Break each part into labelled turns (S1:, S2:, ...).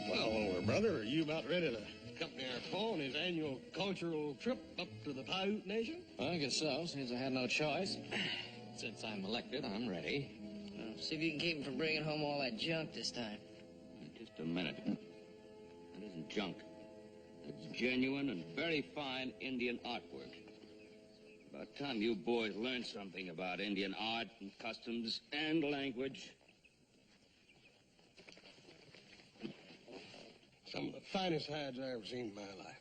S1: Well, brother, are you about ready to accompany our Pa on his annual cultural trip up to the Paiute Nation?
S2: Well, I guess so, since I had no choice. Since I'm elected, I'm ready.
S3: Well, see if you can keep him from bringing home all that junk this time.
S4: Just a minute. That isn't junk. It's genuine and very fine Indian artwork. About time you boys learned something about Indian art and customs and language.
S1: Some of the finest hides I ever seen in my life.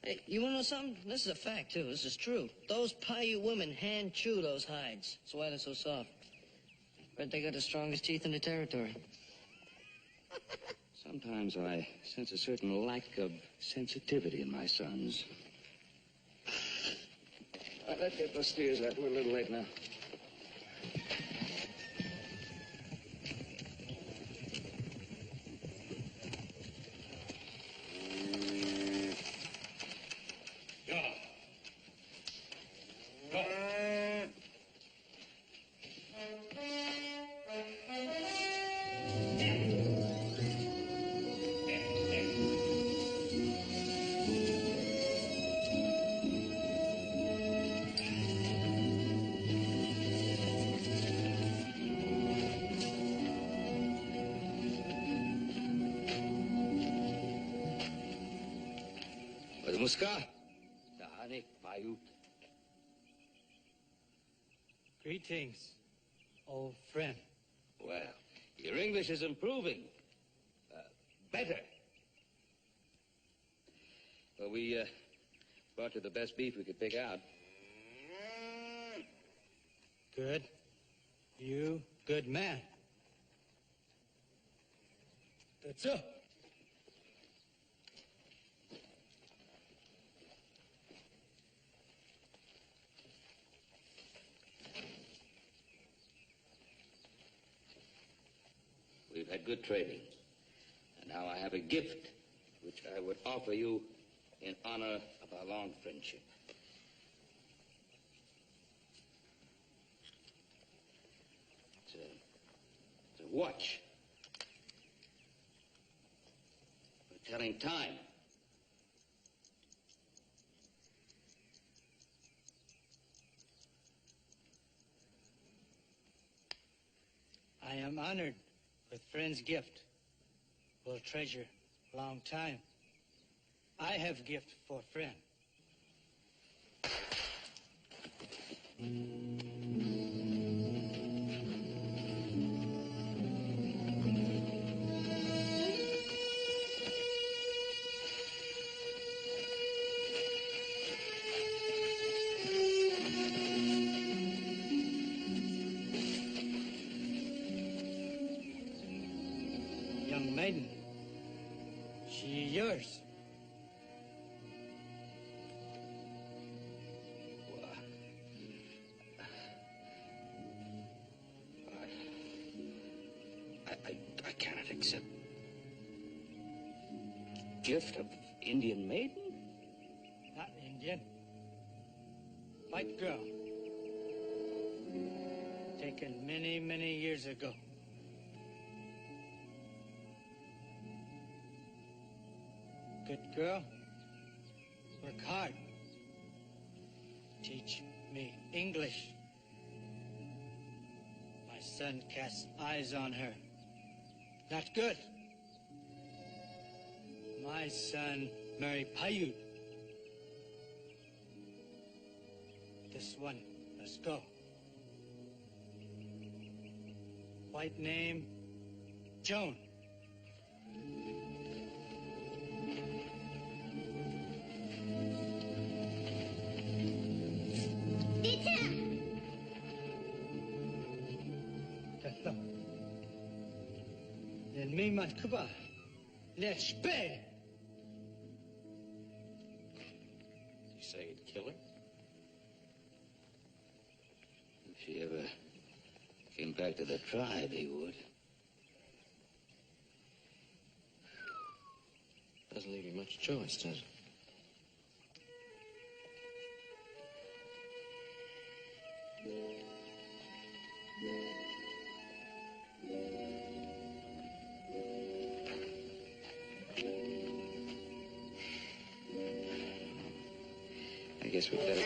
S3: Hey, you want to know something? This is a fact, too. This is true. Those Paiute women hand-chew those hides. That's why they're so soft. Bet they got the strongest teeth in the territory.
S4: Sometimes I sense a certain lack of sensitivity in my sons. All right, let's get those steers out. We're a little late now. Muska, Dahane Paiute.
S5: Greetings, old friend.
S4: Well, your English is improving. Better. Well, we brought you the best beef we could pick out.
S5: Good. You, good man. That's up.
S4: We've had good trading. And now I have a gift which I would offer you in honor of our long friendship. It's a watch for telling time.
S5: I am honored with friend's gift. Will treasure long time. I have gift for friend. Young maiden, she yours.
S4: I cannot accept gift of Indian maiden?
S5: Not Indian. White girl. Taken many, many years ago. Good girl. Work hard. Teach me English. My son casts eyes on her. Not good. My son marry Paiute. This one must go. White name, Joan. Then me mat kuba. Let's bed.
S4: You say you'd kill her? If she ever came back to the tribe, he would.
S2: Doesn't leave you much choice, does it? I guess we better...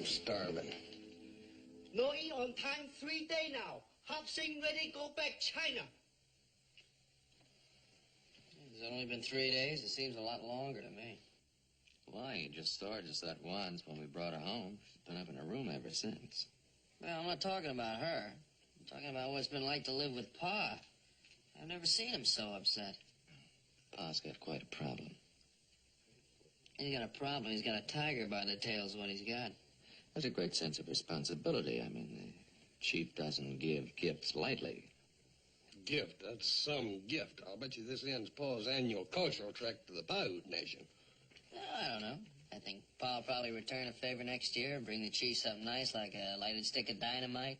S1: Starving.
S5: No eat on time 3 day now. Hop Sing ready go back China.
S3: It's only been 3 days. It seems a lot longer to me.
S2: Why, you just saw her just that once when we brought her home. She's been up in her room ever since.
S3: Well, I'm not talking about her. I'm talking about what it's been like to live with Pa. I've never seen him so upset.
S2: Pa's got quite a problem.
S3: He's got a problem. He's got a tiger by the tail's what he's got.
S2: There's a great sense of responsibility. I mean, the chief doesn't give gifts lightly.
S1: Gift? That's some gift. I'll bet you this ends Pa's annual cultural trek to the Paiute Nation.
S3: I don't know. I think Pa'll probably return a favor next year, bring the chief something nice like a lighted stick of dynamite.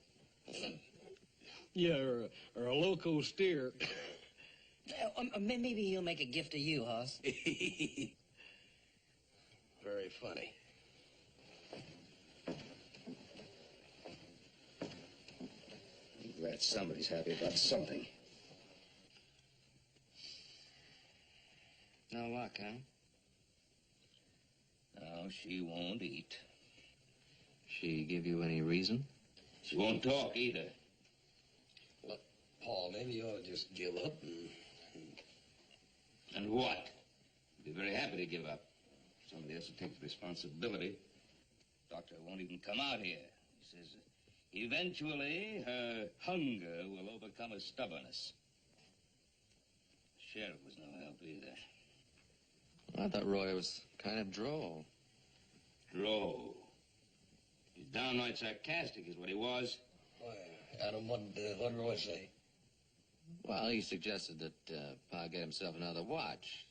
S1: Yeah, or a loco steer.
S3: Maybe he'll make a gift to you, Hoss.
S1: Very funny.
S6: I'm glad somebody's happy about something.
S3: No luck, huh?
S4: No, she won't eat.
S2: She give you any reason?
S4: She won't talk either.
S1: Look, Paul, maybe you ought to just give up
S4: And what? I'd be very happy to give up. Somebody else will take the responsibility. Doctor won't even come out here. He says eventually her hunger will overcome her stubbornness. The sheriff was no help either.
S2: I thought Roy was kind of droll.
S4: Droll. He's downright sarcastic is what he was.
S1: Why, Adam, what'd Roy say?
S2: Well, he suggested that Pa get himself another watch.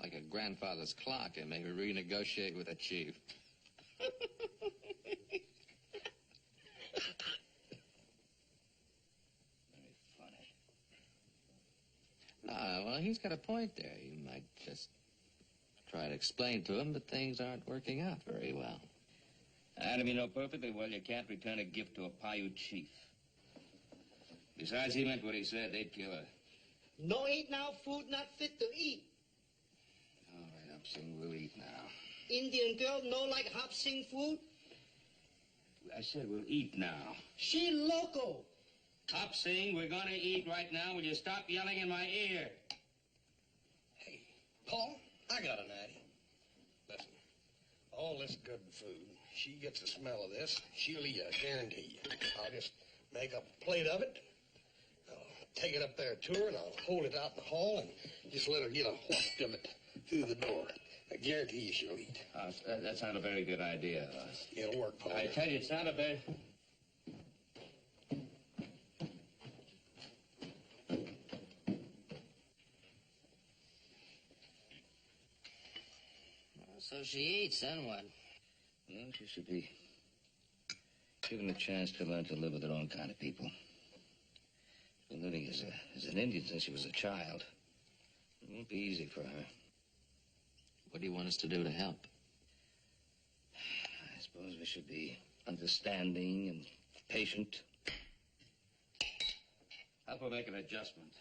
S2: Like a grandfather's clock and maybe renegotiate with the chief.
S4: Very funny.
S2: Well, he's got a point there. You might just try to explain to him that things aren't working out very well.
S4: Adam, you know perfectly well you can't return a gift to a Paiute chief. Besides, he meant what he said. They'd kill her.
S5: No eat now, food not fit to eat.
S4: All right, Upsing, we'll eat now.
S5: Indian girl no like Hop Sing food?
S4: I said we'll eat now.
S5: She loco.
S4: Upsing, we're gonna eat right now. Will you stop yelling in my ear?
S1: Hey, Paul, I got an idea. Listen, all this good food, she gets a smell of this, she'll eat it, I guarantee you. I'll just make up a plate of it. I'll take it up there to her, and I'll hold it out in the hall and just let her get a waft of it through the door. I guarantee you she'll eat.
S4: That's not a very good idea.
S1: It'll work, Paul.
S4: I tell you, it's not a very...
S3: So she eats, then what?
S4: Well, she should be given a chance to learn to live with her own kind of people. She'll
S6: living as an Indian since she was a child. It won't be easy for her.
S2: What do you want us to do to help?
S6: I suppose we should be understanding and patient.
S4: Help her make an adjustment.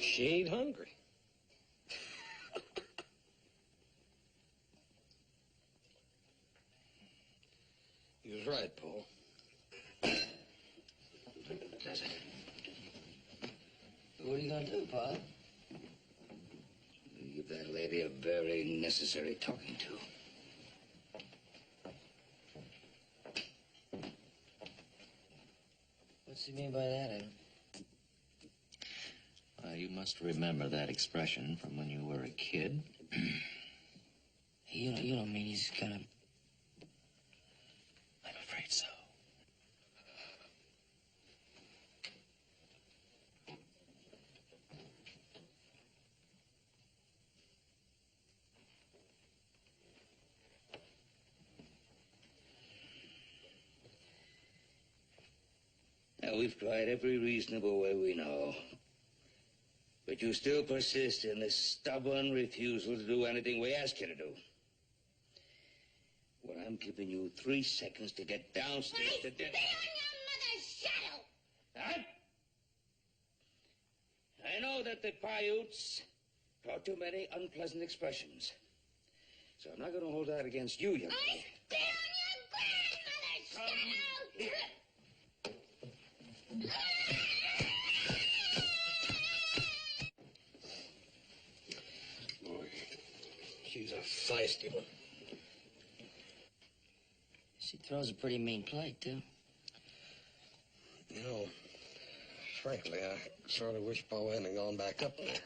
S1: She ain't hungry. He was right, Paul.
S6: Does it?
S3: What are you gonna do, Pa?
S6: You give that lady a very necessary talking to.
S3: What's he mean by that, Ed?
S2: You must remember that expression from when you were a kid.
S3: You don't mean he's gonna...
S2: I'm afraid so.
S6: Now, we've tried every reasonable way we know. But you still persist in this stubborn refusal to do anything we ask you to do. Well, I'm giving you 3 seconds to get downstairs to dinner.
S7: Spit on your mother's shadow!
S6: I know that the Paiutes taught too many unpleasant expressions. So I'm not going to hold that against you, young
S7: I
S6: lady.
S7: spit on your grandmother's shadow!
S1: Boy, she's a feisty one.
S3: She throws a pretty mean plate, too.
S1: You know, frankly, I sort of wish Pa hadn't gone back up there.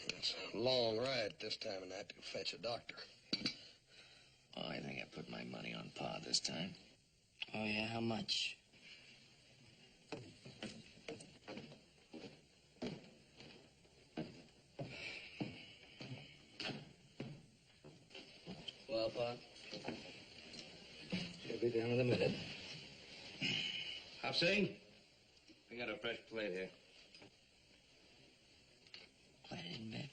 S1: It's a long ride this time of night to fetch a doctor.
S2: Oh, I think I put my money on Pa this time.
S3: Oh, yeah? How much?
S6: Well, Pa? She'll be down in a minute.
S4: Hopsy, we got a fresh plate here.
S3: Put it in bed.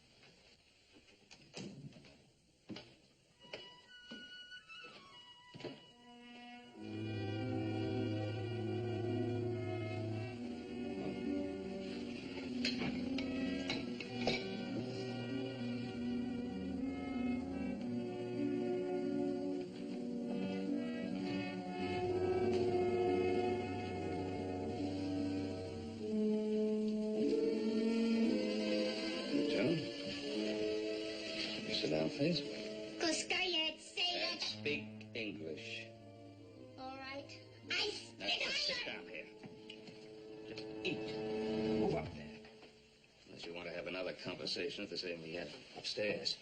S6: Sit down, please.
S7: Kuskayet, say
S6: And
S7: that.
S6: speak English.
S7: All right. I
S6: Now,
S7: spit
S6: just sit
S7: on
S6: down here. Just eat. Move up there. Unless you want to have another conversation at the same we had upstairs.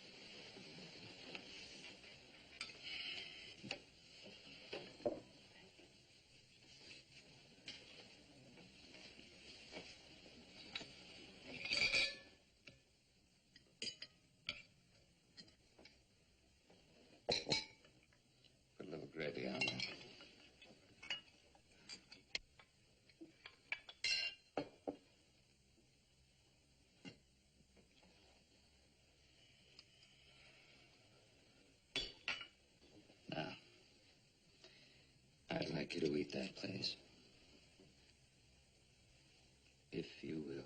S2: Put a little gravy on there. Now, I'd like you to eat that, please. If you will.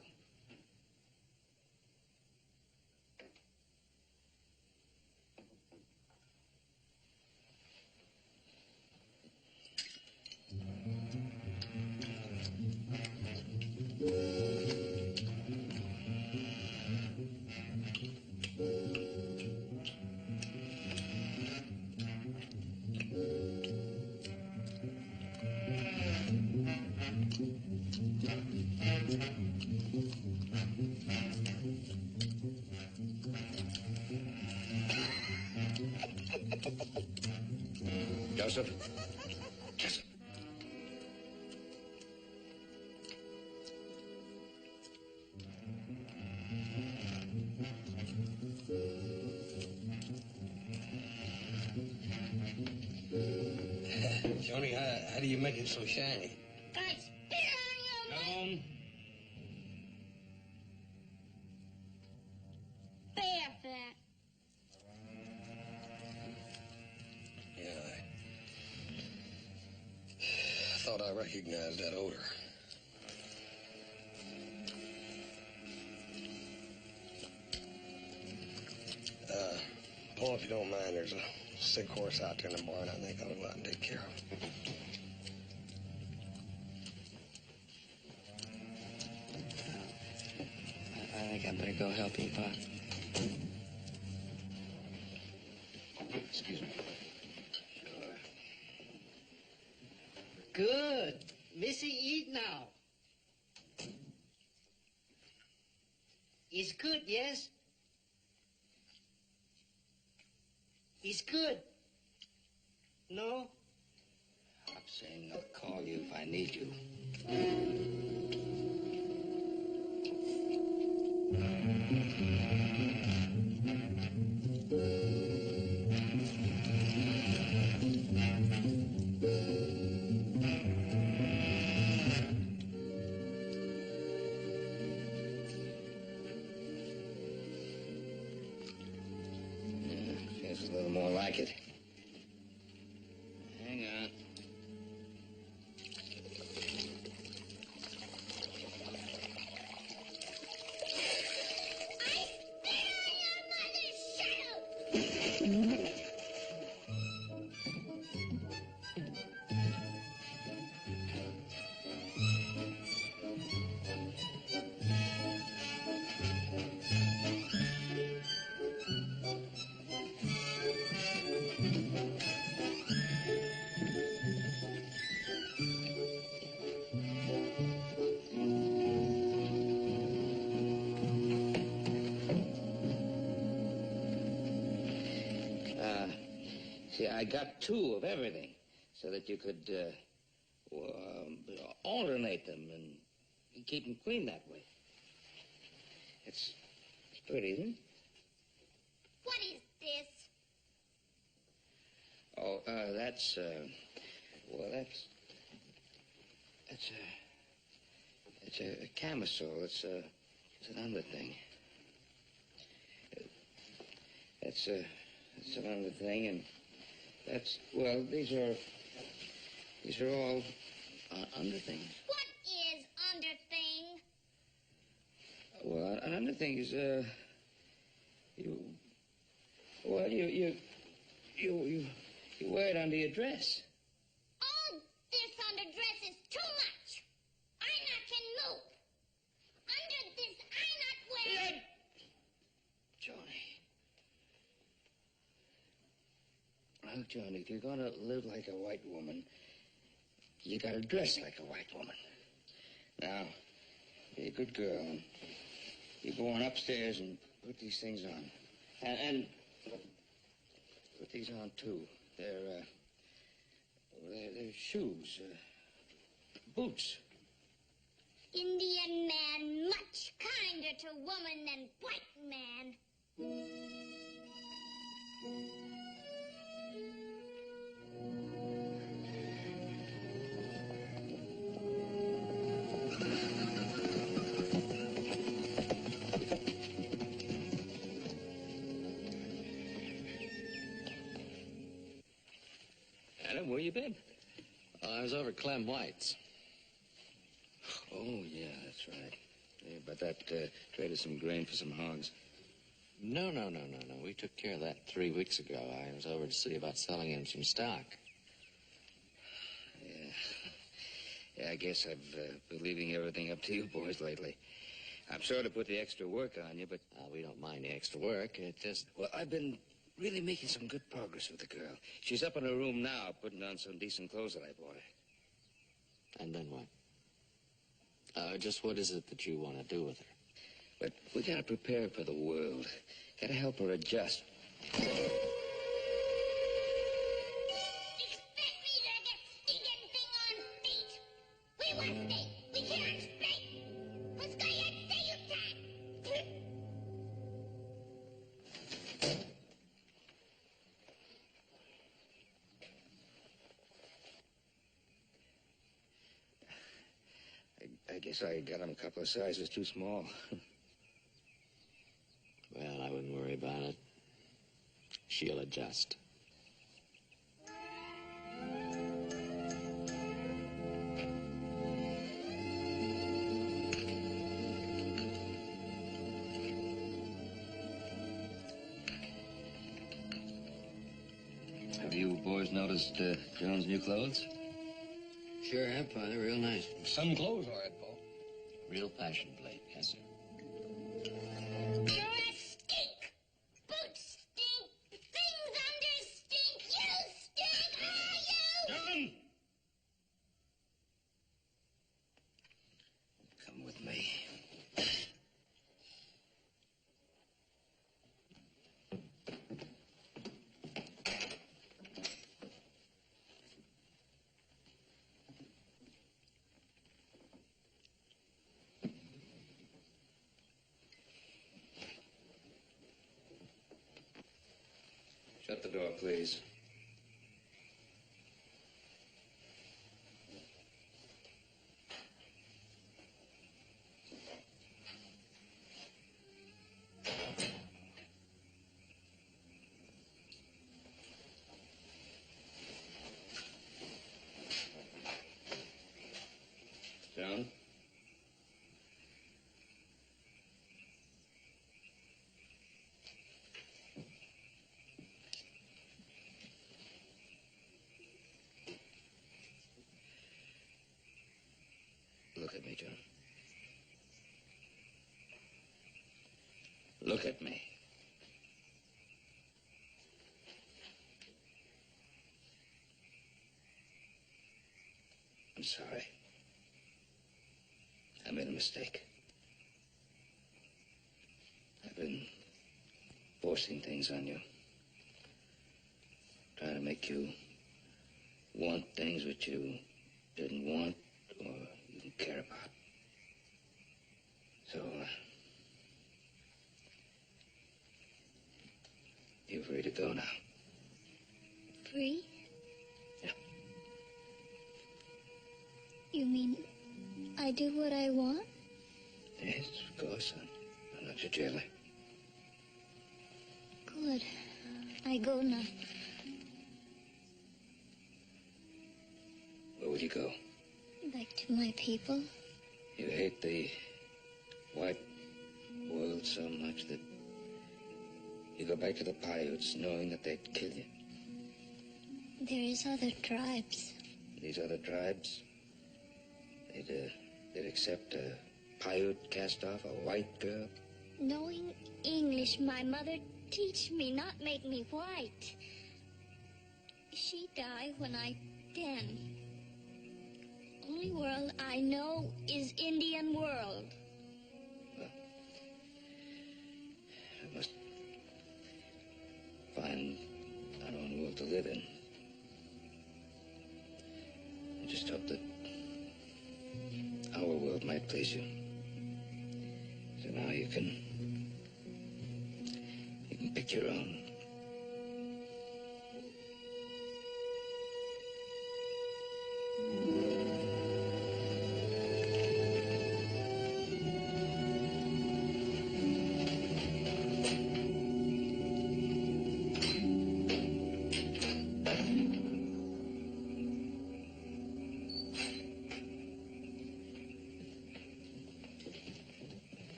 S6: Joseph? Joseph.
S1: Johnny, how do you make it so shiny?
S7: I spit on you,
S6: Come.
S7: bear fat.
S1: Yeah, I thought I recognized that odor. Paul, if you don't mind, there's a sick horse out there in the barn. I think I'll go out and take care of him.
S3: I think I better go help you, Pop.
S6: Excuse me.
S5: Good. Missy, eat now. It's good, yes? It's good. No?
S6: I'm saying I'll call you if I need you. Feels a little more like it. Hang on. See, I got 2 of everything so that you could alternate them and keep them clean that way. It's pretty, isn't it?
S7: What is this?
S6: Oh, that's it's a camisole. It's an under thing. It's an under thing, and well, these are all under things.
S7: What is under thing?
S6: Well, an under thing is you wear it under your dress.
S7: Oh, this underdress is too much. I not can move. Under this, I not wear.
S6: Johnny. Well, Johnny, if you're gonna live like a white woman, you gotta dress like a white woman. Now, be a good girl, and you go on upstairs and put these things on. And put these on, too. They're shoes, boots.
S7: Indian man much kinder to woman than white man.
S6: Adam, where you been?
S2: I was over at Clem White's.
S6: Oh, yeah, that's right. Yeah, but that traded some grain for some hogs.
S2: No. We took care of that 3 weeks ago. I was over to see about selling him some stock.
S6: Yeah, I guess I've been leaving everything up to you boys lately. I'm sorry to put the extra work on you, but...
S2: We don't mind the extra work. It just...
S6: Well, I've been really making some good progress with the girl. She's up in her room now, putting on some decent clothes that I bought her.
S2: And then what? Just what is it that you want to do with her?
S6: But we gotta prepare her for the world. Gotta help her adjust.
S7: Ich stay. We can't stay. Who's going to stay you time?
S6: I guess I got him a couple of sizes too small.
S2: Well, I wouldn't worry about it. She'll adjust.
S6: Have you boys noticed Joan's new clothes?
S2: Sure have, Father. Real nice.
S1: Some clothes, all right, Paul.
S2: Real fashion plate. Yes, sir.
S7: You're a stink. Boots stink. Things under stink. You stink. You.
S1: John!
S6: Come with me. Shut the door, please. Joan? Look at me, John. Look at me. I'm sorry. I made a mistake. I've been forcing things on you. Trying to make you want things which you didn't want or even care about. So, you're free to go now.
S7: Free?
S6: Yeah.
S7: You mean I do what I want?
S6: Yes, of course, son. I'm not your jailer.
S7: Good. I go now.
S6: Where would you go?
S7: Back to my people.
S6: You hate the white world so much that you go back to the Paiutes knowing that they'd kill you.
S7: There is other tribes.
S6: These other tribes, they'd accept a Paiute cast off, a white girl.
S7: Knowing English, my mother teach me, not make me white. She died when I 10. Only world I know is Indian world.
S6: Well, I must find our own world to live in. I just hope that our world might please you. So now you can pick your own.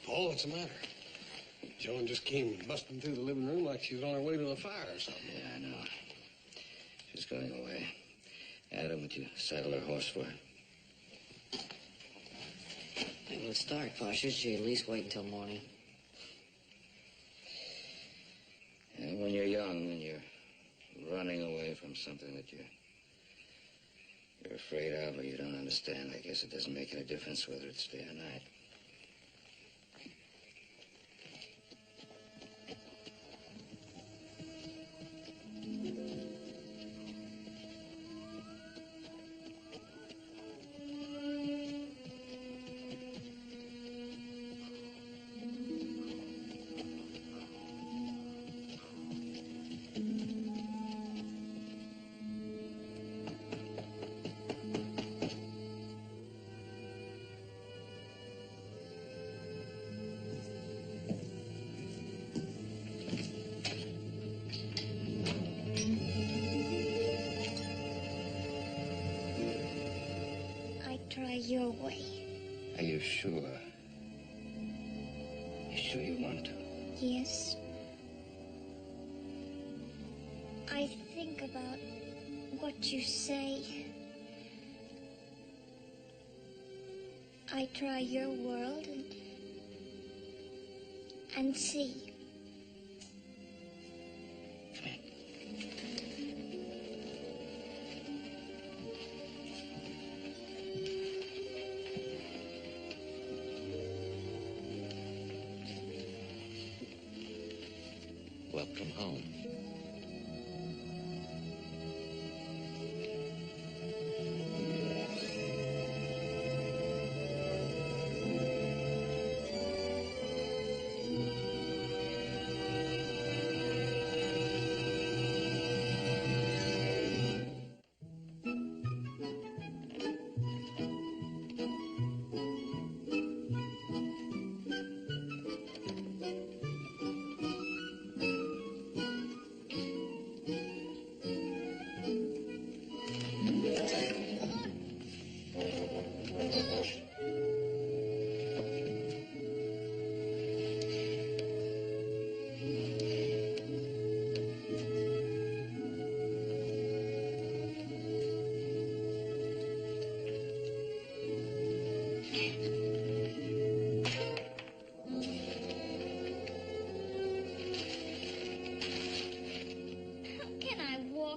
S1: Paul, what's the matter? Joan just came busting through the living room like she was on her way to the fire or something.
S6: Yeah, I know. She's going away. Adam, would you saddle her horse for her?
S3: Well, it's dark, Pa. Should she at least wait until morning?
S6: And when you're young and you're running away from something that you're afraid of or you don't understand, I guess it doesn't make any difference whether it's day or night.
S7: your way.
S6: Are you sure? You sure you want to?
S7: Yes. I think about what you say. I try your world and see.
S2: Welcome home.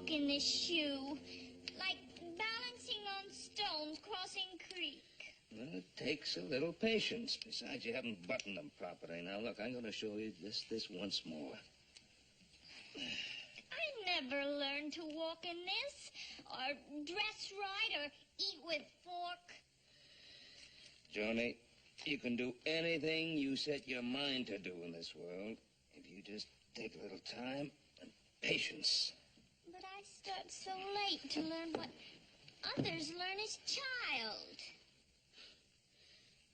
S7: In this shoe, like balancing on stones crossing creek.
S6: Well, it takes a little patience. Besides, you haven't buttoned them properly. Now, look, I'm going to show you this once more.
S7: I never learned to walk in this, or dress right, or eat with fork.
S6: Joni, you can do anything you set your mind to do in this world if you just take a little time and patience.
S7: But I start so late to learn what others learn as child.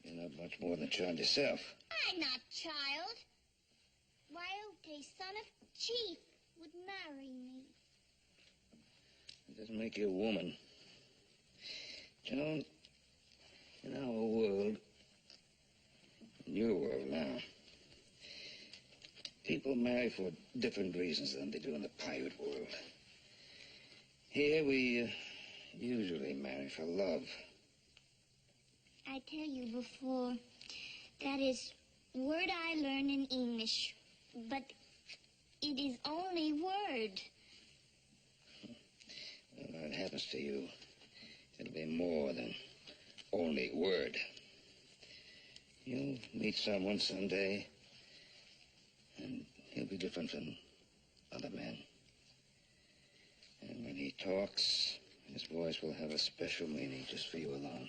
S6: You're not much more than a child yourself.
S7: I'm not child. Wyote, son of chief, would marry me.
S6: It doesn't make you a woman. Joan, in our world, in your world now, people marry for different reasons than they do in the pirate world. Here we usually marry for love.
S7: I tell you before, that is word I learn in English, but it is only word.
S6: Well, when it happens to you, it'll be more than only word. You'll meet someone someday, and he'll be different from other men. And when he talks, his voice will have a special meaning just for you alone.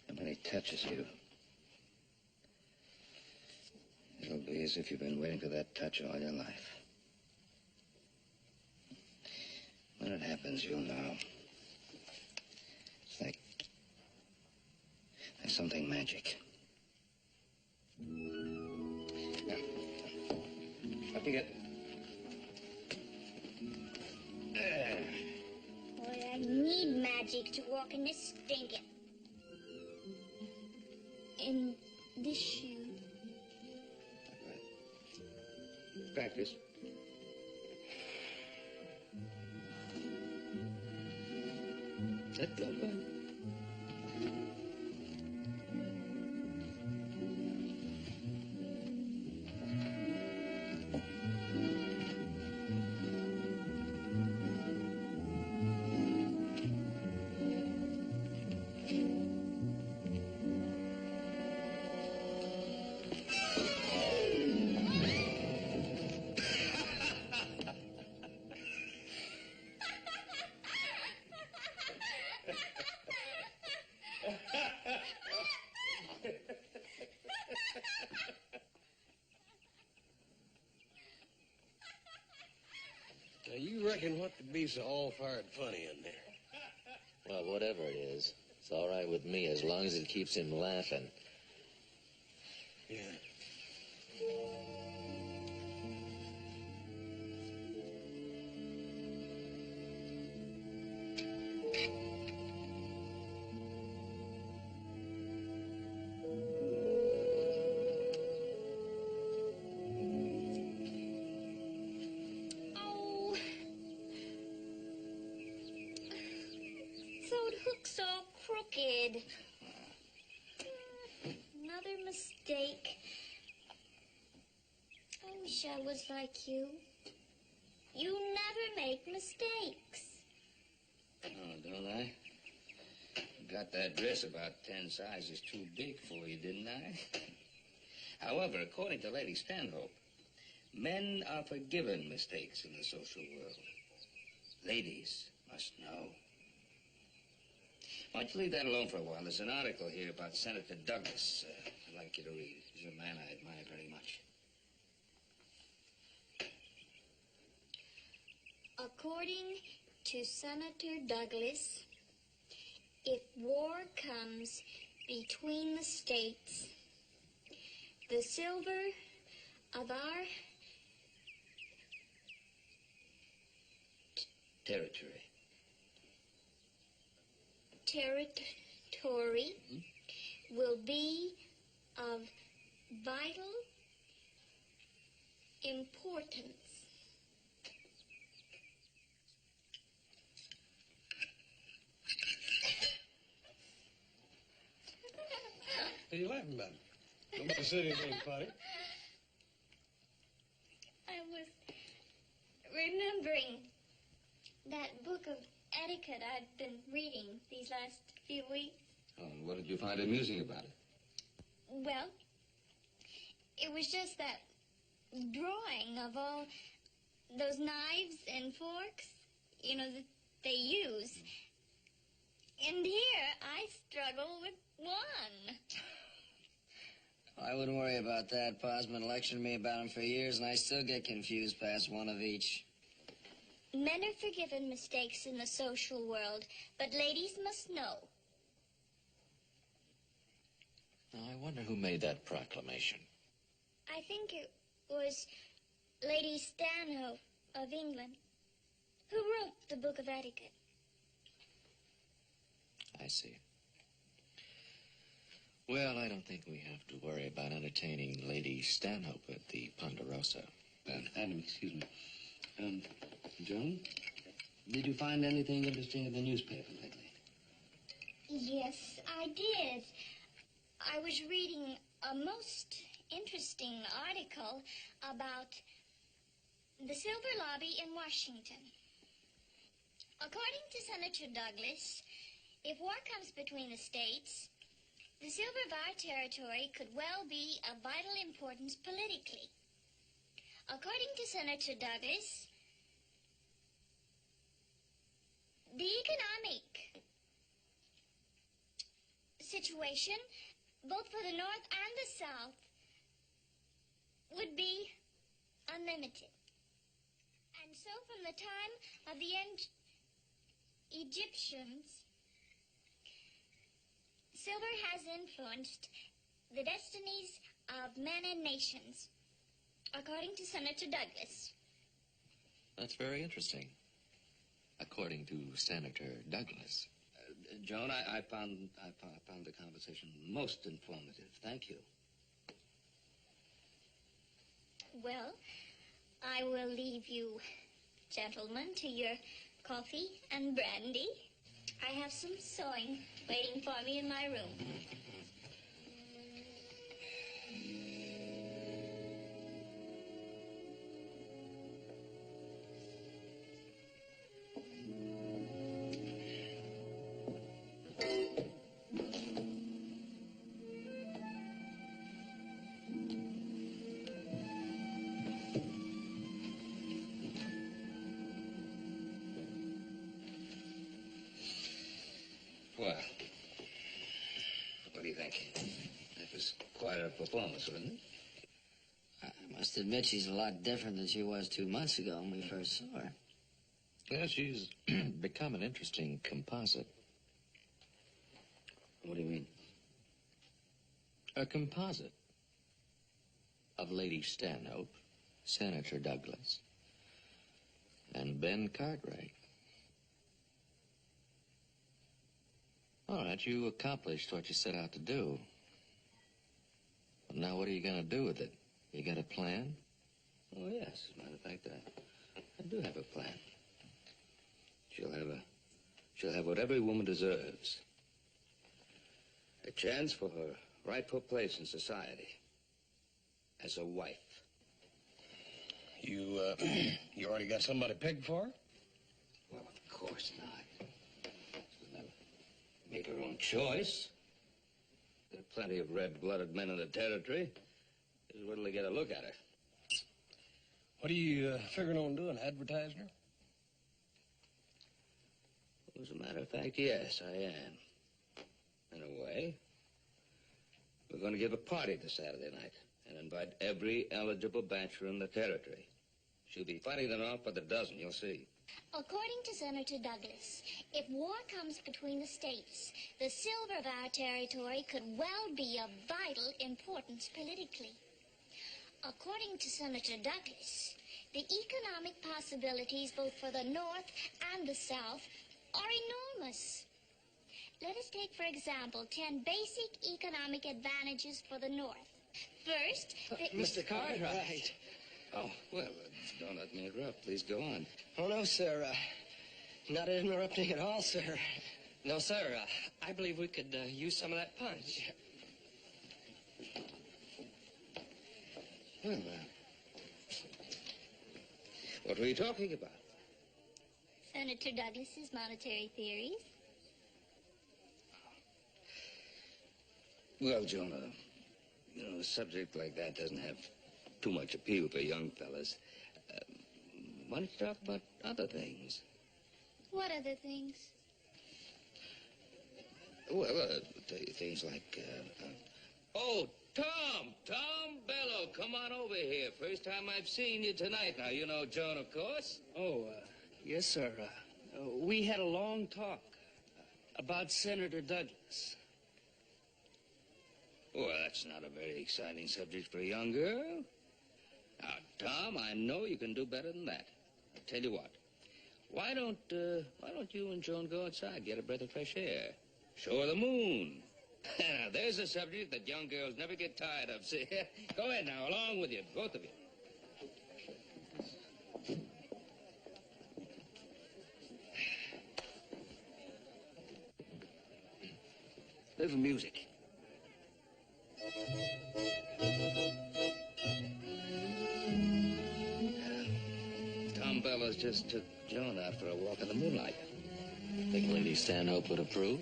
S6: And when he touches you, it'll be as if you've been waiting for that touch all your life. When it happens, you'll know. It's like something magic. Now, up you get.
S7: Boy, I need magic to walk in this stinking. In this shoe.
S6: Practice. Let go, bud.
S1: Now, you reckon what could be so all-fired funny in there?
S2: Well, whatever it is, it's all right with me as long as it keeps him laughing.
S1: Yeah.
S7: did. Another mistake. I wish I was like you. You never make mistakes.
S6: Oh, don't I? Got that dress about 10 sizes too big for you, didn't I? However, according to Lady Stanhope, men are forgiven mistakes in the social world. Ladies must know. Why don't you leave that alone for a while? There's an article here about Senator Douglas. I'd like you to read. He's a man I admire very much.
S7: According to Senator Douglas, if war comes between the states, the silver of our
S6: Territory.
S7: Territory will be of vital importance.
S1: What are you laughing about? Nobody said anything funny.
S7: I was remembering that book of etiquette I've been reading these last few weeks.
S6: Oh, and what did you find amusing about it?
S7: Well, it was just that drawing of all those knives and forks, you know, that they use. And here I struggle with one.
S3: I wouldn't worry about that. Pa's been lecturing me about them for years, and I still get confused past one of each.
S7: Men are forgiven mistakes in the social world, but ladies must know.
S2: Now, I wonder who made that proclamation.
S7: I think it was Lady Stanhope of England who wrote the Book of Etiquette.
S2: I see. Well, I don't think we have to worry about entertaining Lady Stanhope at the Ponderosa.
S6: Adam, excuse me. Joan, did you find anything interesting in the newspaper lately?
S7: Yes, I did. I was reading a most interesting article about the Silver Lobby in Washington. According to Senator Douglas, if war comes between the states, the silver of our territory could well be of vital importance politically. According to Senator Douglas, the economic situation, both for the North and the South, would be unlimited. And so from the time of the Egyptians, silver has influenced the destinies of men and nations, according to Senator Douglas.
S2: That's very interesting. According to Senator Douglas.
S6: Joan, I found the conversation most informative. Thank you.
S7: Well, I will leave you, gentlemen, to your coffee and brandy. I have some sewing waiting for me in my room.
S6: Well, what do you think? That was quite a performance, wasn't it?
S3: I must admit she's a lot different than she was 2 months ago when we first saw her.
S2: Yeah, she's become an interesting composite.
S6: What do you mean?
S2: A composite of Lady Stanhope, Senator Douglas, and Ben Cartwright. All right, you accomplished what you set out to do. But now what are you going to do with it? You got a plan?
S6: Oh, yes. As a matter of fact, I do have a plan. She'll have what every woman deserves. A chance for her rightful place in society. As a wife.
S1: You already got somebody pegged for her?
S6: Well, of course not. She'll never make her own choice. There are plenty of red-blooded men in the territory. Just wait till they get a look at her.
S1: What are you figuring on doing, advertising her?
S6: Well, as a matter of fact, yes, I am. In a way. We're going to give a party this Saturday night and invite every eligible bachelor in the territory. She'll be fighting them off by the dozen, you'll see.
S7: According to Senator Douglas, if war comes between the states, the silver of our territory could well be of vital importance politically. According to Senator Douglas, the economic possibilities both for the North and the South are enormous. Let us take, for example, 10 basic economic advantages for the North. First,
S3: Mr. Cartwright.
S6: Oh, well, don't let me interrupt. Please go on.
S3: Oh, no, sir. Not interrupting at all, sir. No, sir. I believe we could use some of that punch.
S6: Well, what were you talking about?
S7: Senator Douglas's monetary theories.
S6: Well, Jonah, you know, a subject like that doesn't have too much appeal for young fellas. Why don't you talk about other things?
S7: What other things?
S6: Well, things like, Oh, Tom Bello, come on over here. First time I've seen you tonight. Now, you know Joan, of course.
S5: Oh, yes, sir. We had a long talk about Senator Douglas.
S6: Well, that's not a very exciting subject for a young girl. Now, Tom, I know you can do better than that. I'll tell you what. Why don't you and Joan go outside, get a breath of fresh air? Show her the moon. Now, there's a subject that young girls never get tired of. See? Go ahead now, along with you, both of you. Little music. Tom Bellows just took Joan out for a walk in the moonlight.
S2: Think Lady Stanhope would approve?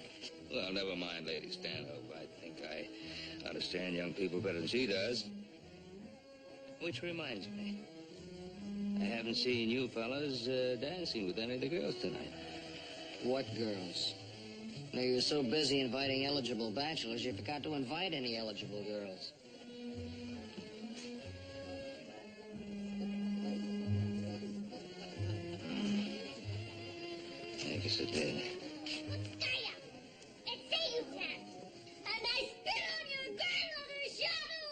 S6: Well, never mind Lady Stanhope. I think I understand young people better than she does. Which reminds me, I haven't seen you fellas dancing with any of the girls tonight.
S3: What girls? No, you were so busy inviting eligible bachelors, you forgot to invite any eligible girls.
S6: I guess it did.
S7: Stay up! And say you can! And I spit on your grandmother's shadow!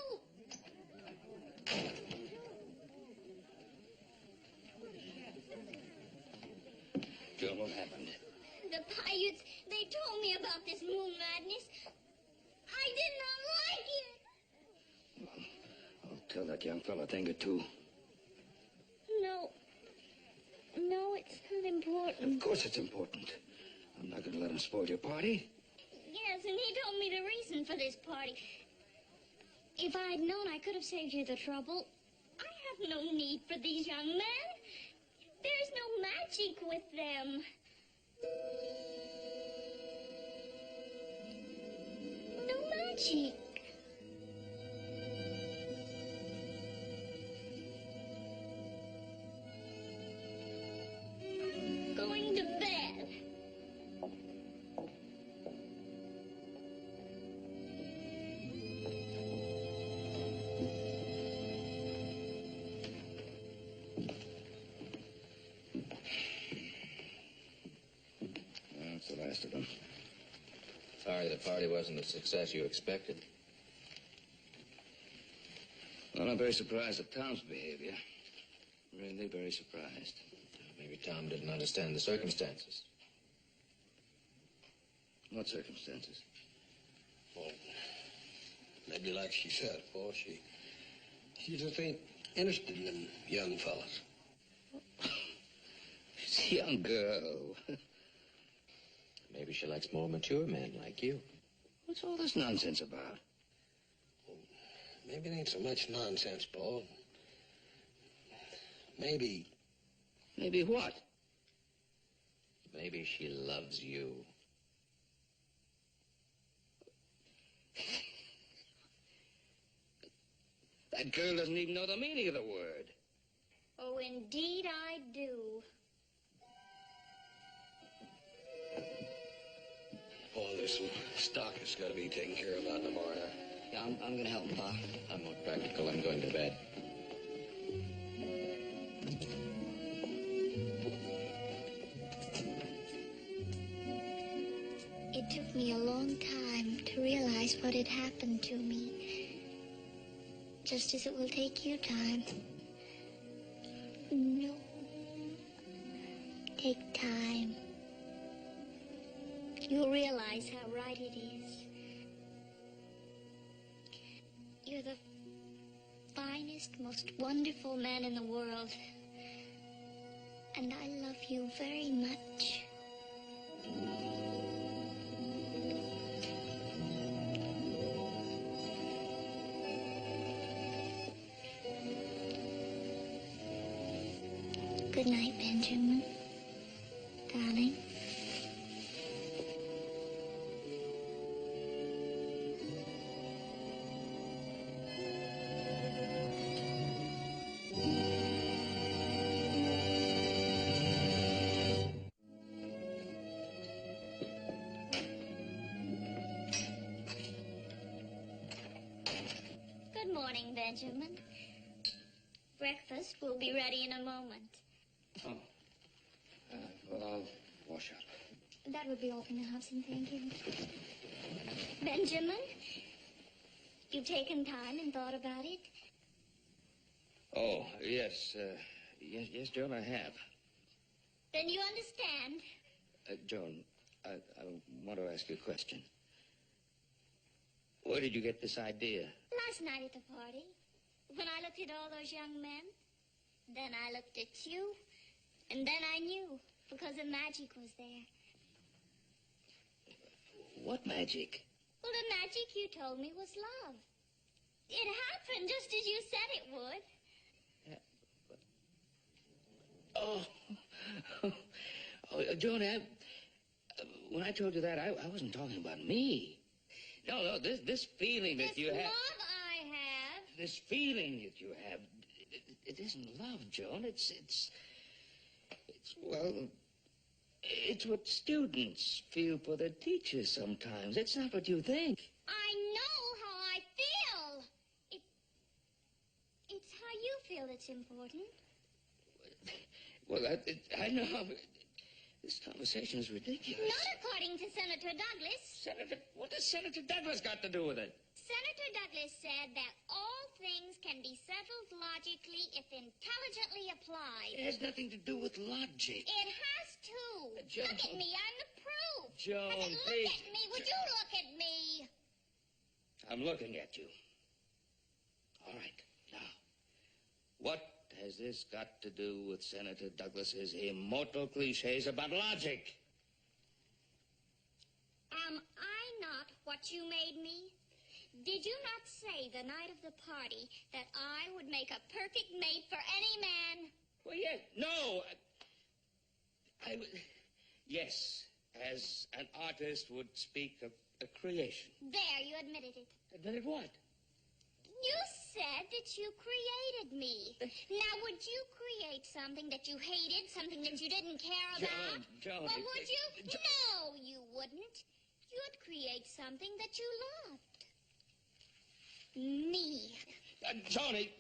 S6: Joan, what happened?
S7: The Paiutes, they told me about this moon madness. I did not like it.
S6: I'll tell that young fella a thing or two.
S7: No, it's not important.
S6: Of course it's important. I'm not going to let him spoil your party.
S7: Yes, and he told me the reason for this party. If I'd known, I could have saved you the trouble. I have no need for these young men. There's no magic with them. No magic. Going to bed.
S6: That's the last of them.
S2: Sorry the party wasn't the success you expected.
S6: Well, I'm very surprised at Tom's behavior. Really very surprised.
S2: Maybe Tom didn't understand the circumstances.
S6: What circumstances?
S1: Well, maybe like she said, Paul, she just ain't interested in them young fellas.
S6: She's a young girl.
S2: Maybe she likes more mature men like you.
S6: What's all this nonsense about?
S1: Maybe it ain't so much nonsense, Paul. Maybe...
S6: Maybe what?
S2: Maybe she loves you.
S6: That girl doesn't even know the meaning of the word.
S7: Oh, indeed I do.
S1: Paul, there's some stock that's got to be taken care of out in the barn.
S3: Yeah, I'm gonna help him, Pa.
S2: I'm more practical. I'm going to bed.
S7: It took me a long time to realize what had happened to me. Just as it will take you time. No. Take time. You'll realize how right it is. You're the finest, most wonderful man in the world. And I love you very much. Good night, Benjamin. Darling. Good morning, Benjamin. Breakfast will be ready in a moment.
S6: Oh. Well, I'll wash up.
S7: That would be all from the house, and thank you. Benjamin, you've taken time and thought about it?
S6: Oh, yes. Yes, Joan, I have.
S7: Then you understand.
S6: Joan, I want to ask you a question. Where did you get this idea?
S7: Last night at the party, when I looked at all those young men, then I looked at you, and then I knew, because the magic was there.
S6: What magic?
S7: Well, the magic you told me was love. It happened just as you said it would.
S6: Joan, when I told you that, I wasn't talking about me. No, this feeling that you have...
S7: This love I have...
S6: This feeling that you have, it isn't love, Joan. Well, it's what students feel for their teachers sometimes. It's not what you think.
S7: I know how I feel. It's how you feel that's important.
S6: Well, I know. This conversation is ridiculous.
S7: Not according to Senator Douglas.
S6: What has Senator Douglas got to do with it?
S7: Senator Douglas said that all things can be settled logically if intelligently applied.
S6: It has nothing to do with logic.
S7: It has to.
S6: Joan.
S7: Look at me. I'm the proof.
S6: Joan,
S7: I said,
S6: please.
S7: look at me. Would you look at me?
S6: I'm looking at you. All right. Now, what has this got to do with Senator Douglas's immortal cliches about logic?
S7: Am I not what you made me? Did you not say the night of the party that I would make a perfect mate for any man?
S6: Well, yes. No. Yes, as an artist would speak of a creation.
S7: There, you admitted it.
S6: Admitted what?
S7: You said that you created me. Now, would you create something that you hated, something that you didn't care about?
S6: Joan.
S7: Well, would you? No, you wouldn't. You'd create something that you loved. Me.
S6: Joni,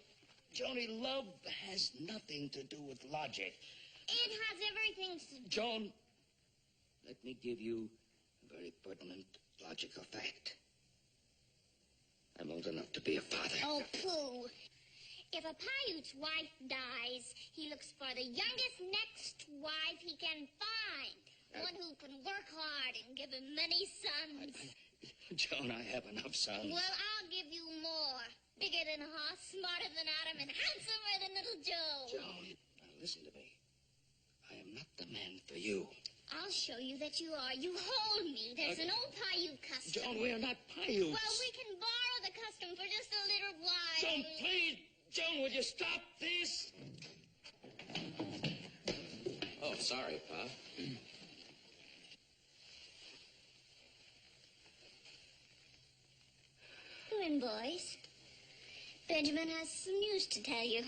S6: love has nothing to do with logic.
S7: It has everything to...
S6: Joan, let me give you a very pertinent logical fact. I'm old enough to be a father.
S7: Oh, pooh. If a Paiute's wife dies, he looks for the youngest next wife he can find. One who can work hard and give him many sons.
S6: Joan, I have enough sons.
S7: Well, I'll give you more. Bigger than Hoss, smarter than Adam, and handsomer than little Joe.
S6: Joan, now listen to me. I am not the man for you.
S7: I'll show you that you are. You hold me. There's an old Paiute custom.
S6: Joan, we are not Paiutes.
S7: Well, we can borrow the custom for just a little while.
S6: Joan, please. Joan, would you stop this?
S2: Oh, sorry, Pa.
S7: Come in, boys. Benjamin has some news to tell you.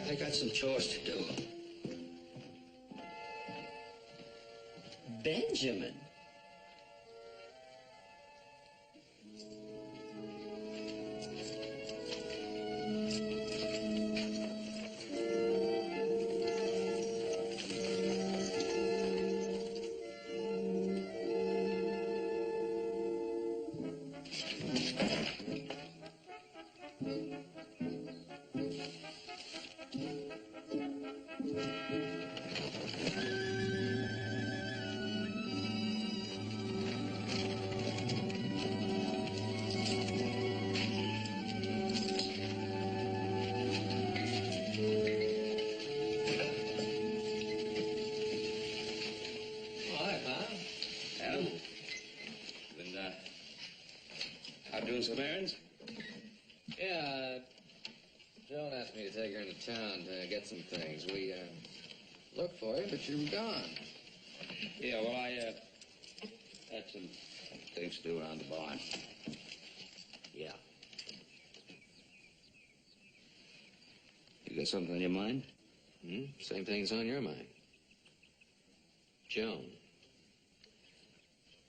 S6: I got some chores to do.
S3: Benjamin?
S6: Doing some errands?
S2: Yeah, Joan asked me to take her into town to get some things. We, looked for you, but you were gone.
S6: Yeah, well, I, had some things to do around the barn.
S2: Yeah.
S6: You got something on your mind?
S2: Same thing's on your mind. Joan.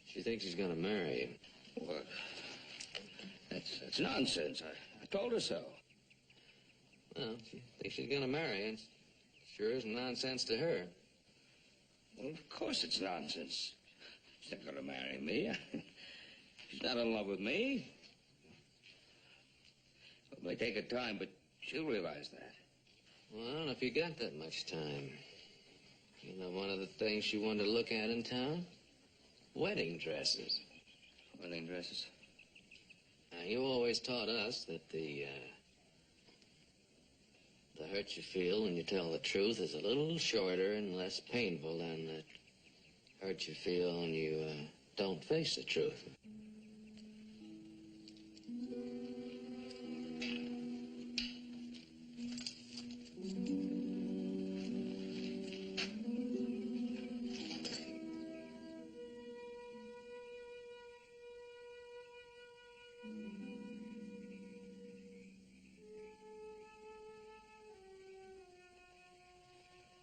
S2: She thinks he's gonna marry you.
S6: What? That's nonsense. I told her so.
S2: Well, she thinks she's gonna marry you. It sure isn't nonsense to her.
S6: Well, of course it's nonsense. She's not gonna marry me. She's not in love with me. It may take her time, but she'll realize that.
S2: Well, I don't know if you got that much time. You know, one of the things she wanted to look at in town? Wedding dresses.
S6: Wedding dresses?
S2: Now, you always taught us that the hurt you feel when you tell the truth is a little shorter and less painful than the hurt you feel when you don't face the truth.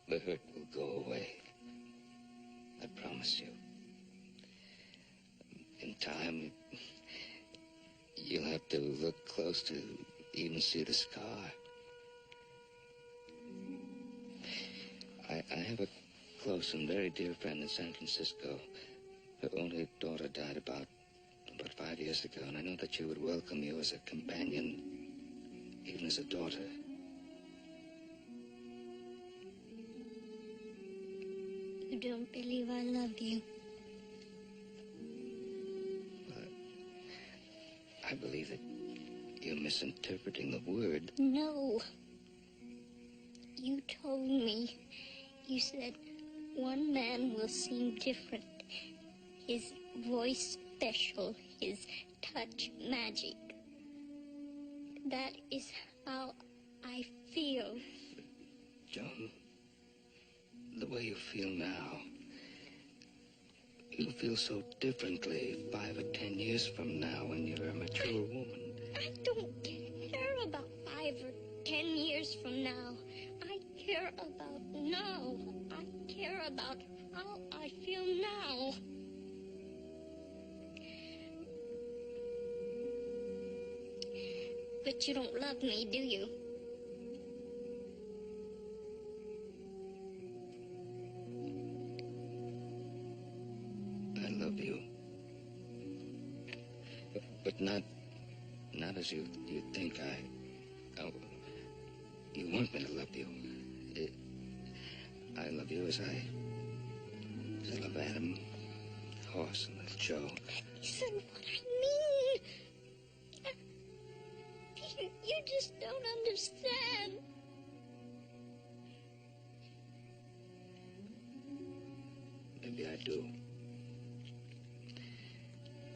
S6: The hurt will go away. I promise you. In time, you'll have to look close to even see the scar. I have a close and very dear friend in San Francisco. Her only daughter died about 5 years ago, and I know that she would welcome you as a companion, even as a daughter.
S7: You don't believe I love you.
S6: I believe that you're misinterpreting the word.
S7: No. You told me. You said one man will seem different. His voice special, his touch magic. That is how I feel.
S6: Joan, the way you feel now, you'll feel so differently 5 or 10 years from now when you're a mature woman.
S7: I don't care about 5 or 10 years from now. I care about now. I care about how I feel now. But you don't love me, do you?
S6: I love you. But not as you think. You want me to love you. I love you as I love Adam, Horse, and little Joe.
S7: Listen, what I mean. You just don't understand.
S6: Maybe I do.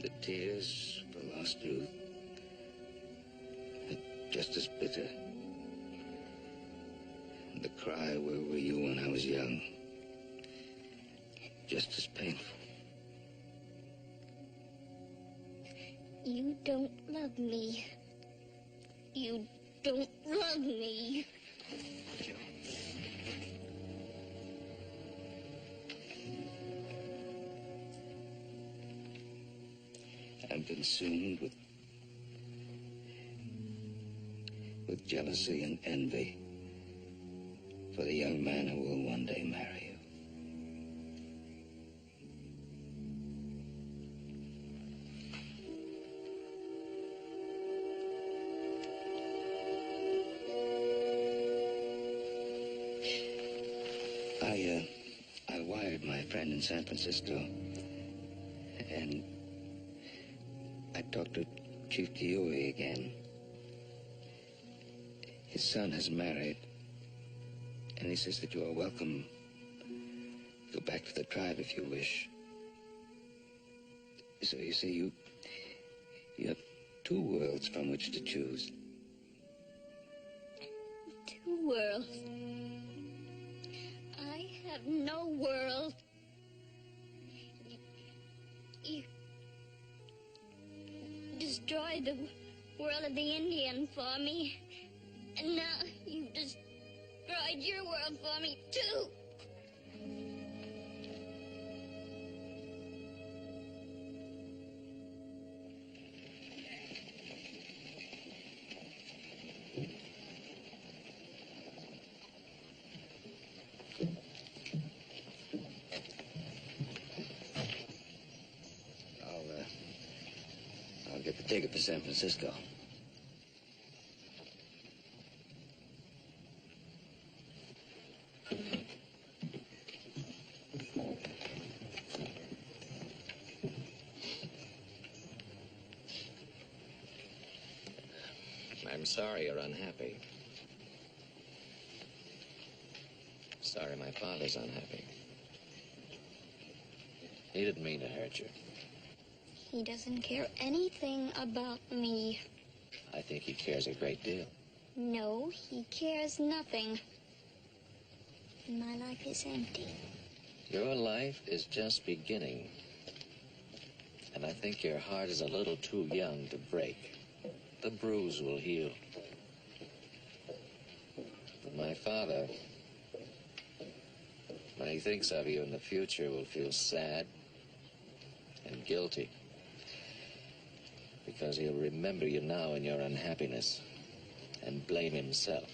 S6: The tears for lost youth are just as bitter. And the cry, where were you when I was young? Just as painful.
S7: You don't love me. You don't love me.
S6: Joe. I'm consumed with jealousy and envy for the young man who will one day marry you. I wired my friend in San Francisco, and I talked to Chief Kiui again. His son has married, and he says that you are welcome to go back to the tribe if you wish. So you see, you have two worlds from which to choose.
S7: 2 worlds. I have no world. You destroyed the world of the Indian for me, and now you've destroyed your world for me, too.
S6: I'll get the ticket for San Francisco.
S2: I'm sorry you're unhappy. Sorry my father's unhappy. He didn't mean to hurt you.
S7: He doesn't care anything about me.
S2: I think he cares a great deal.
S7: No, he cares nothing. My life is empty.
S2: Your life is just beginning. And I think your heart is a little too young to break. The bruise will heal. But my father, when he thinks of you in the future, will feel sad and guilty. Because he'll remember you now in your unhappiness and blame himself.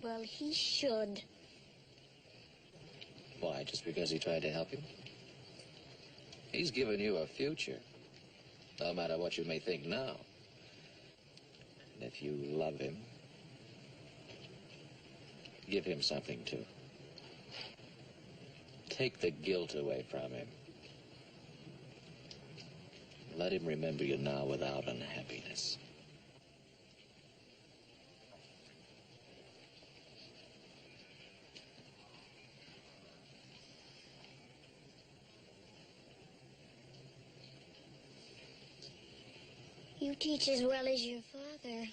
S7: Well, he should.
S2: Why, just because he tried to help you? He's given you a future, no matter what you may think now. And if you love him, give him something too. Take the guilt away from him. Let him remember you now without unhappiness.
S7: You teach as well as your father.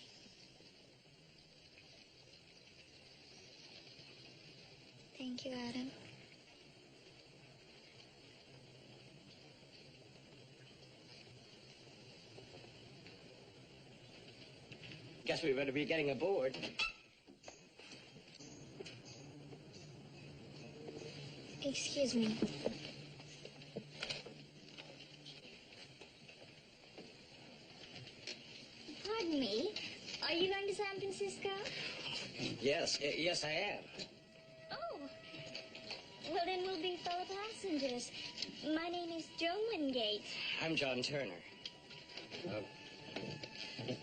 S7: Thank you, Adam.
S5: Guess we better be getting aboard.
S7: Excuse me. Pardon me. Are you going to San Francisco?
S5: Yes, yes, I am.
S7: Oh. Well, then we'll be fellow passengers. My name is Joan Wingate.
S5: I'm John Turner.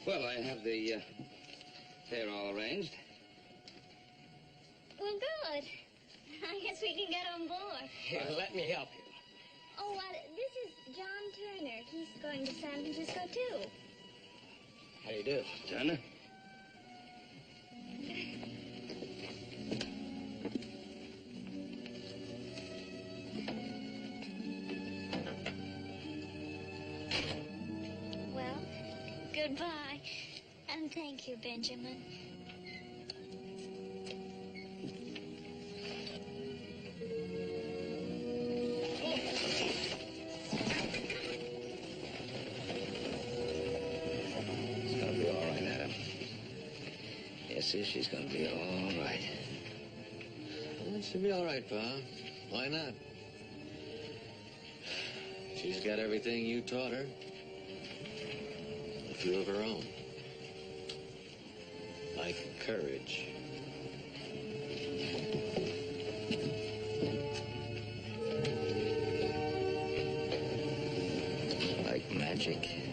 S6: Well, I have the fare all arranged.
S7: Well, good. I guess we can get on board.
S5: Here, let me help you.
S7: Oh, this is John Turner. He's going to San Francisco, too.
S5: How do you do?
S6: Turner?
S7: Goodbye. And thank you, Benjamin.
S6: It's gonna be all right, Adam. Yes, sir, she's gonna be all right.
S2: Well, she'll be all right, Pa. Why not? She's got everything you taught her. A few of her own. Like courage.
S6: Like magic.